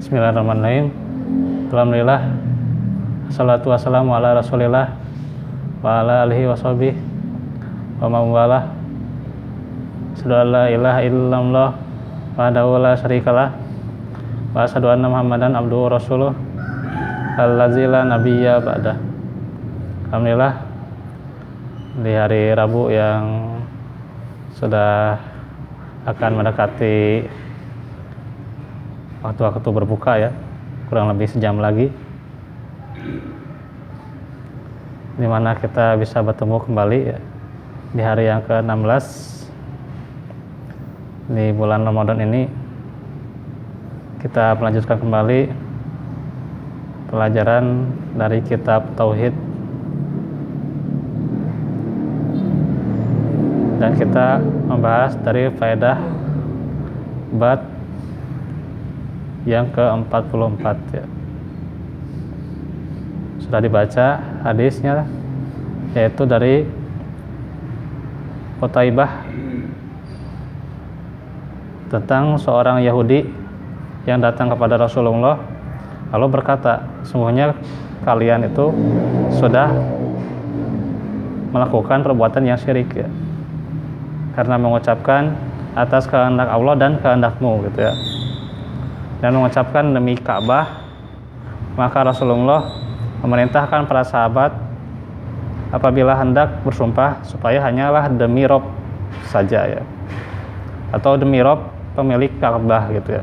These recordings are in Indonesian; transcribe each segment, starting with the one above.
Bismillahirrahmanirrahim. Alhamdulillah. Assalatu wassalamu ala rasulillah wa ala alihi wa sahbihi wa mawalah. Asyhadu an la ilaha illallah wahdahu la syarikalah wa asyhadu anna Muhammadan abduhu wa rasuluh allazi la nabiyya ba'dah. Alhamdulillah, di hari Rabu yang sudah akan mendekati waktu-waktu berbuka ya, kurang lebih sejam lagi, dimana kita bisa bertemu kembali ya, di hari yang ke-16 di bulan Ramadan ini. Kita melanjutkan kembali pelajaran dari kitab Tauhid, dan kita membahas dari faedah bab yang ke-44 ya. Sudah dibaca hadisnya, yaitu dari Qutaibah tentang seorang Yahudi yang datang kepada Rasulullah lalu berkata, sesungguhnya kalian itu sudah melakukan perbuatan yang syirik ya, karena mengucapkan atas kehendak Allah dan kehendakmu gitu ya, dan mengucapkan demi Ka'bah. Maka Rasulullah memerintahkan para sahabat apabila hendak bersumpah supaya hanyalah demi Rob saja ya, atau demi Rob pemilik Ka'bah gitu ya,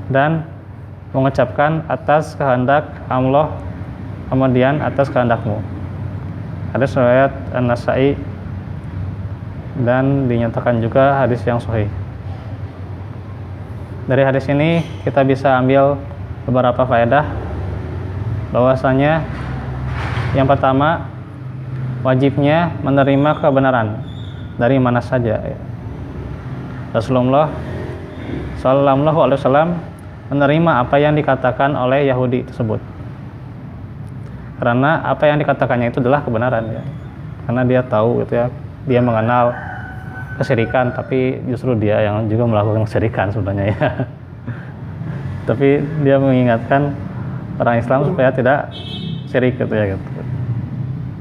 dan mengucapkan atas kehendak Allah kemudian atas kehendakmu. Hadis riwayat An-Nasa'i dan dinyatakan juga hadis yang sahih. Dari hadis ini kita bisa ambil beberapa faedah, bahwasanya yang pertama, wajibnya menerima kebenaran dari mana saja ya. Rasulullah Sallallahu Alaihi Wasallam menerima apa yang dikatakan oleh Yahudi tersebut, karena apa yang dikatakannya itu adalah kebenaran ya, karena dia tahu gitu ya, dia mengenal kesyirikan, tapi justru dia yang juga melakukan kesyirikan sebenarnya ya. Tapi dia mengingatkan orang Islam supaya tidak syirik gitu ya, gitu.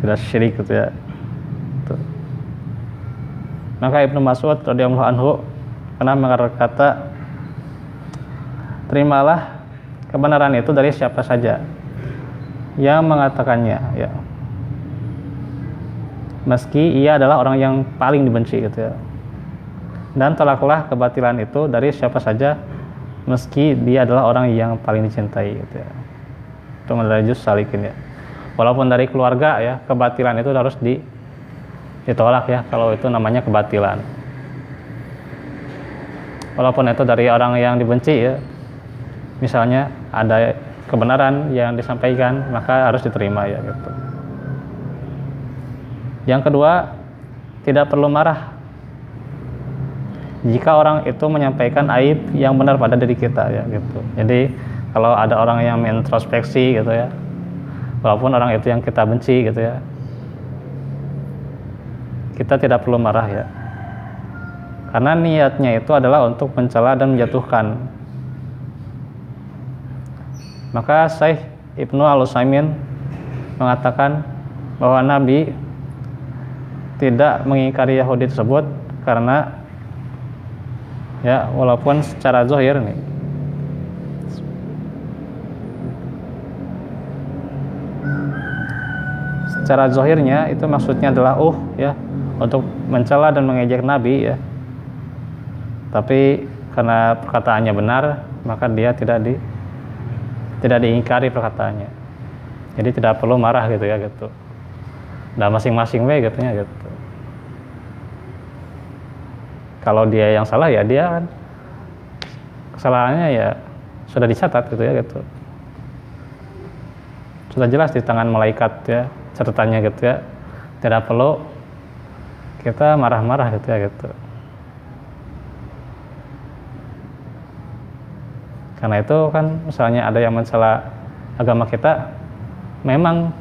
Tidak syirik gitu ya. Gitu. Maka Ibnu Mas'ud radhiyallahu anhu pernah berkata, terimalah kebenaran itu dari siapa saja yang mengatakannya ya, meski ia adalah orang yang paling dibenci gitu ya. Dan tolaklah kebatilan itu dari siapa saja meski dia adalah orang yang paling dicintai gitu ya. Itu madrajus salikin ya. Walaupun dari keluarga ya, kebatilan itu harus ditolak ya, kalau itu namanya kebatilan. Walaupun itu dari orang yang dibenci ya, misalnya ada kebenaran yang disampaikan, maka harus diterima ya gitu. Yang kedua, tidak perlu marah jika orang itu menyampaikan aib yang benar pada diri kita ya gitu. Jadi kalau ada orang yang introspeksi gitu ya, walaupun orang itu yang kita benci gitu ya, kita tidak perlu marah ya, karena niatnya itu adalah untuk mencela dan menjatuhkan. Maka Syekh Ibnu Al-Utsaimin mengatakan bahwa Nabi tidak mengingkari Yahudi tersebut karena ya, walaupun secara zahir nih, secara zahirnya itu maksudnya adalah ya, untuk mencela dan mengejek Nabi ya, tapi karena perkataannya benar, maka dia tidak diingkari perkataannya. Jadi tidak perlu marah gitu ya gitu. Nah, masing-masing gitu ya gitu. Kalau dia yang salah ya, dia kan kesalahannya ya sudah dicatat gitu ya gitu. Sudah jelas di tangan malaikat ya catatannya gitu ya. Tidak perlu kita marah-marah gitu ya gitu. Karena itu kan misalnya ada yang mencela agama kita, memang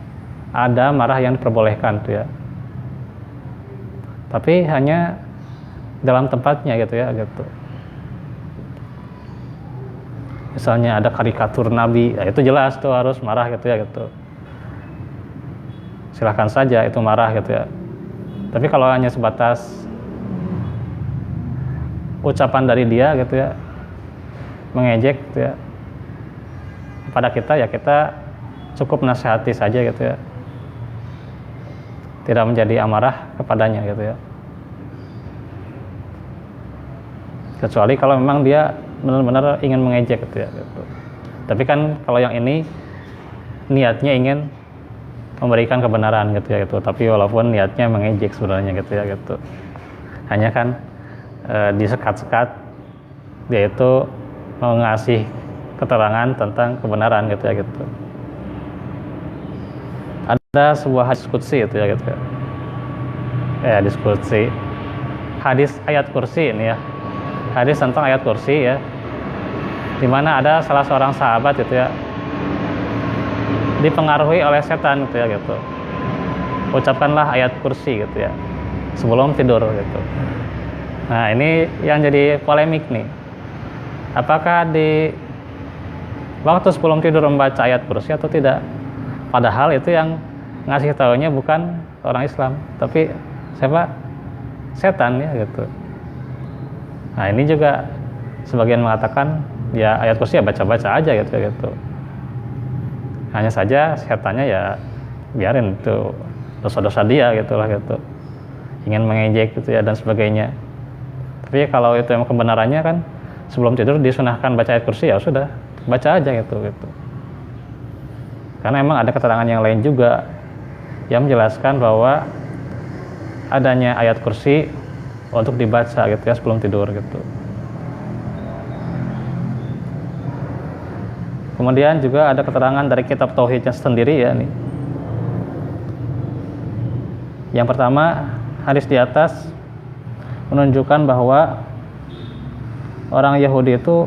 ada marah yang diperbolehkan tuh ya. Tapi hanya dalam tempatnya gitu ya gitu. misalnya ada karikatur Nabi, ya itu jelas tuh harus marah gitu ya gitu. Silahkan saja itu marah gitu ya. Tapi kalau hanya sebatas ucapan dari dia gitu ya, mengejek gitu ya, kepada kita ya kita cukup nasihati saja gitu ya, tidak menjadi amarah kepadanya gitu ya. Kecuali kalau memang dia benar-benar ingin mengejek gitu ya gitu. Tapi kan kalau yang ini niatnya ingin memberikan kebenaran gitu ya gitu, tapi walaupun niatnya mengejek sebenarnya gitu ya gitu. Hanya kan disekat-sekat dia itu mengasih keterangan tentang kebenaran gitu ya gitu. Ada sebuah hadis qudsi gitu ya gitu ya. Hadis qudsi. Hadis ayat kursi ini ya. Hadis tentang ayat kursi ya. Di mana ada salah seorang sahabat gitu ya, dipengaruhi oleh setan gitu ya gitu. Ucapkanlah ayat kursi gitu ya sebelum tidur gitu. Nah, ini yang jadi polemik nih. Apakah di waktu sebelum tidur membaca ayat kursi atau tidak? Padahal itu yang ngasih taunya bukan orang Islam, tapi siapa? Setan ya gitu. Nah, ini juga sebagian mengatakan ya ayat kursi ya baca-baca aja gitu ya gitu. Hanya saja setannya ya biarin itu dosa-dosa dia gitulah gitu. Ingin mengejek gitu ya dan sebagainya. Tapi kalau itu emang kebenarannya kan sebelum tidur disunahkan baca ayat kursi, ya sudah baca aja gitu. Karena emang ada keterangan yang lain juga yang menjelaskan bahwa adanya ayat kursi untuk dibaca gitu ya sebelum tidur gitu. Kemudian juga ada keterangan dari kitab tauhidnya sendiri ya nih. Yang pertama, hadis di atas menunjukkan bahwa orang Yahudi itu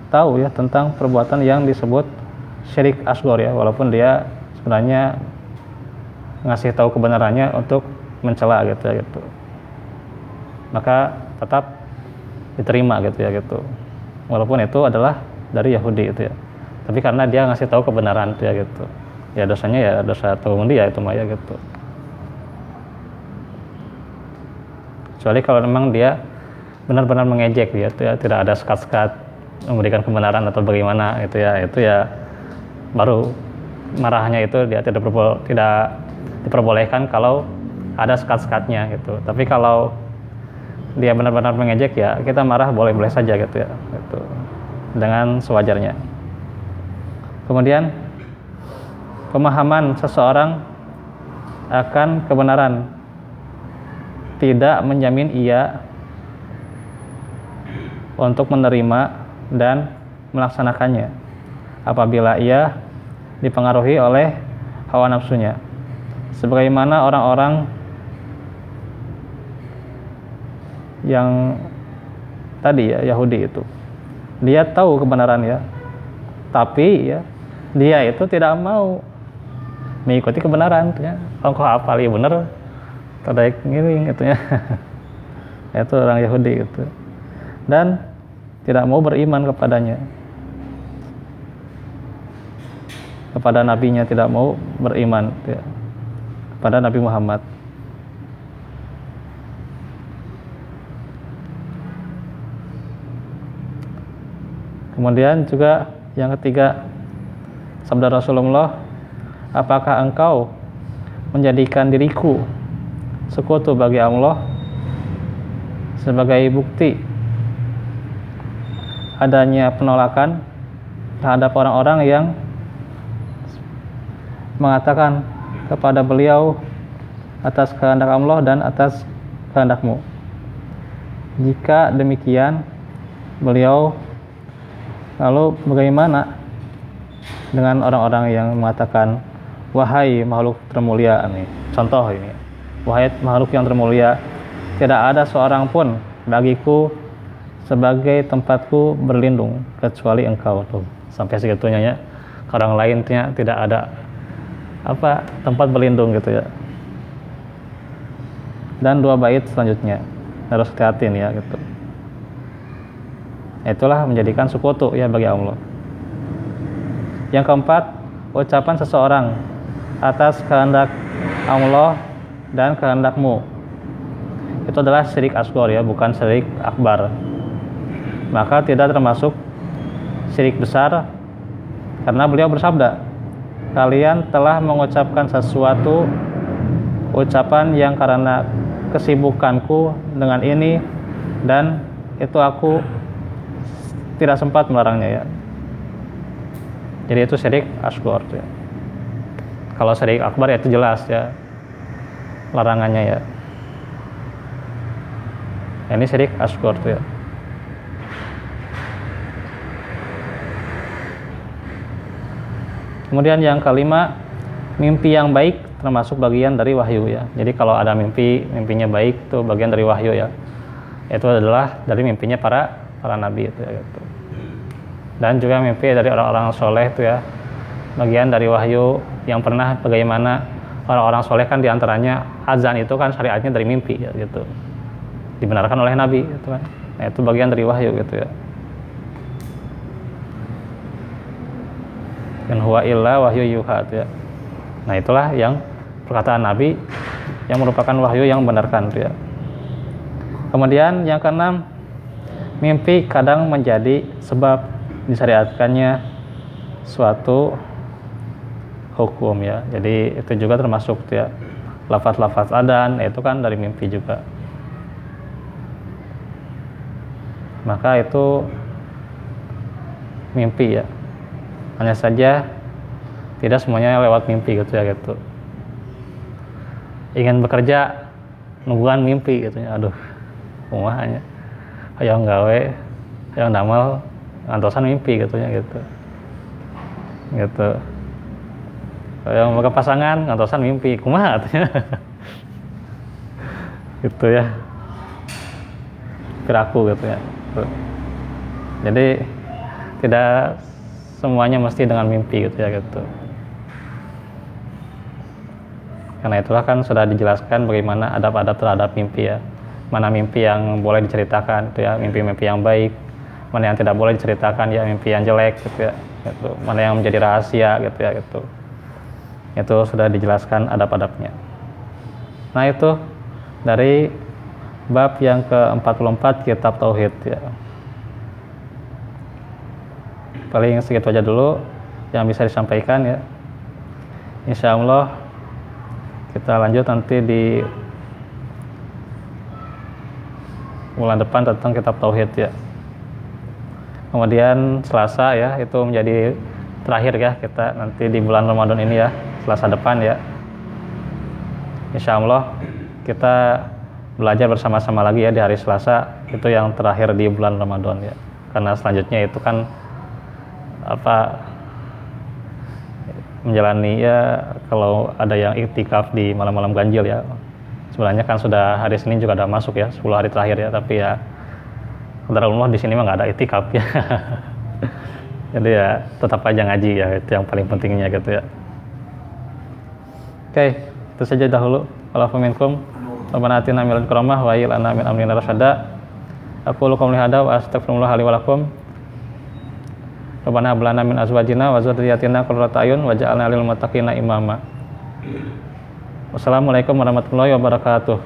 tahu ya tentang perbuatan yang disebut syirik asghar ya, walaupun dia sebenarnya ngasih tahu kebenarannya untuk mencela gitu ya gitu. Maka tetap diterima gitu ya gitu. Walaupun itu adalah dari Yahudi itu ya. Tapi karena dia ngasih tahu kebenaran itu ya gitu. Ya dosanya ya dosa tahu dia itu mah ya gitu. Kecuali kalau memang dia benar-benar mengejek ya, tidak ada sekat-sekat memberikan kebenaran atau bagaimana itu ya baru marahnya itu dia tidak diperbolehkan kalau ada sekat-sekatnya gitu. Tapi kalau dia benar-benar mengejek ya kita marah boleh-boleh saja gitu ya gitu, dengan sewajarnya. Kemudian pemahaman seseorang akan kebenaran tidak menjamin ia untuk menerima dan melaksanakannya apabila ia dipengaruhi oleh hawa nafsunya, sebagaimana orang-orang yang tadi ya Yahudi itu, dia tahu kebenaran ya, tapi ya dia itu tidak mau mengikuti kebenaran ya. Engkau hafal ya bener tadaik ngiring gitu ya. Itu orang Yahudi gitu. Dan tidak mau beriman kepadanya. Kepada nabinya tidak mau beriman ya, kepada Nabi Muhammad. Kemudian juga yang ketiga, sabda Rasulullah, apakah engkau menjadikan diriku sekutu bagi Allah sebagai bukti adanya penolakan terhadap orang-orang yang mengatakan kepada beliau atas kehendak Allah dan atas kehendakmu. Jika demikian, beliau lalu bagaimana dengan orang-orang yang mengatakan wahai makhluk termulia ini? Contoh ini, wahai makhluk yang termulia, tidak ada seorang pun bagiku sebagai tempatku berlindung kecuali engkau. Tuh, sampai segitunya ya. Orang lainnya tidak ada tempat berlindung gitu ya. Dan dua bait selanjutnya harus hati-hati nih ya gitu. Itulah menjadikan sekutu ya bagi Allah. Yang keempat, ucapan seseorang atas kehendak Allah dan kehendakmu. Itu adalah syirik asghar ya, bukan syirik akbar. Maka tidak termasuk syirik besar karena beliau bersabda, kalian telah mengucapkan sesuatu ucapan yang karena kesibukanku dengan ini dan itu aku tidak sempat melarangnya ya. Jadi itu syirik asghar ya. Kalau syirik akbar ya itu jelas ya larangannya ya. Ini syirik asghar ya. Kemudian yang kelima, mimpi yang baik termasuk bagian dari wahyu ya. Jadi kalau ada mimpinya baik itu bagian dari wahyu ya. Itu adalah dari mimpinya para nabi itu ya gitu. Dan juga mimpi dari orang-orang soleh itu ya, bagian dari wahyu yang pernah bagaimana orang-orang soleh kan diantaranya azan itu kan syariatnya dari mimpi ya gitu, dibenarkan oleh nabi gitu kan. Nah itu bagian dari wahyu gitu ya. In huwa illa wahyu yuha ya. Nah itulah yang perkataan nabi yang merupakan wahyu yang membenarkan ya. Kemudian yang keenam, mimpi kadang menjadi sebab disyariatkannya suatu hukum ya. Jadi itu juga termasuk ya lafaz-lafaz adzan itu kan dari mimpi juga. Maka itu mimpi ya. Hanya saja tidak semuanya lewat mimpi gitu ya gitu. Ingin bekerja nungguan mimpi gitu ya. Aduh, kumahanya. Hayang gawe, hayang damel ngantosan mimpi gitu ya gitu. Gitu. Yang mereka pasangan ngantosan mimpi, kumaha katanya. Gitu ya. Kiraku gitu ya. Jadi tidak semuanya mesti dengan mimpi gitu ya gitu. Karena itulah kan sudah dijelaskan bagaimana adab-adab terhadap mimpi ya. Mana mimpi yang boleh diceritakan itu ya, mimpi-mimpi yang baik. Mana yang tidak boleh diceritakan ya, mimpi yang jelek gitu ya. Gitu. Mana yang menjadi rahasia gitu ya gitu. Itu sudah dijelaskan adab-adabnya. Nah itu dari bab yang ke-44 kitab tauhid ya. Paling segitu aja dulu yang bisa disampaikan ya. Insya Allah kita lanjut nanti di bulan depan tentang kitab tauhid ya. Kemudian Selasa ya itu menjadi terakhir ya kita nanti di bulan Ramadan ini ya, Selasa depan ya. Insya Allah kita belajar bersama-sama lagi ya di hari Selasa, itu yang terakhir di bulan Ramadan ya. Karena selanjutnya itu kan menjalani ya kalau ada yang iktikaf di malam-malam ganjil ya. Sebenarnya kan sudah hari Senin juga ada masuk ya, 10 hari terakhir ya, tapi ya qadarullah di sini mah nggak ada iktikaf ya. Jadi ya tetap aja ngaji ya, itu yang paling pentingnya gitu ya. Oke, itu saja dahulu. Wa'alaikum minkum. Rabbana atina min ladunka rahmah wa hab lana min amrina rasyada. Aqulu qouli hadza wa astaghfirullah li wa lakum. Rabbana hab lana min azwajina wa dzurriyyatina qurrata a'yun waj'alna lil muttaqina imama. Wassalamualaikum warahmatullahi wabarakatuh.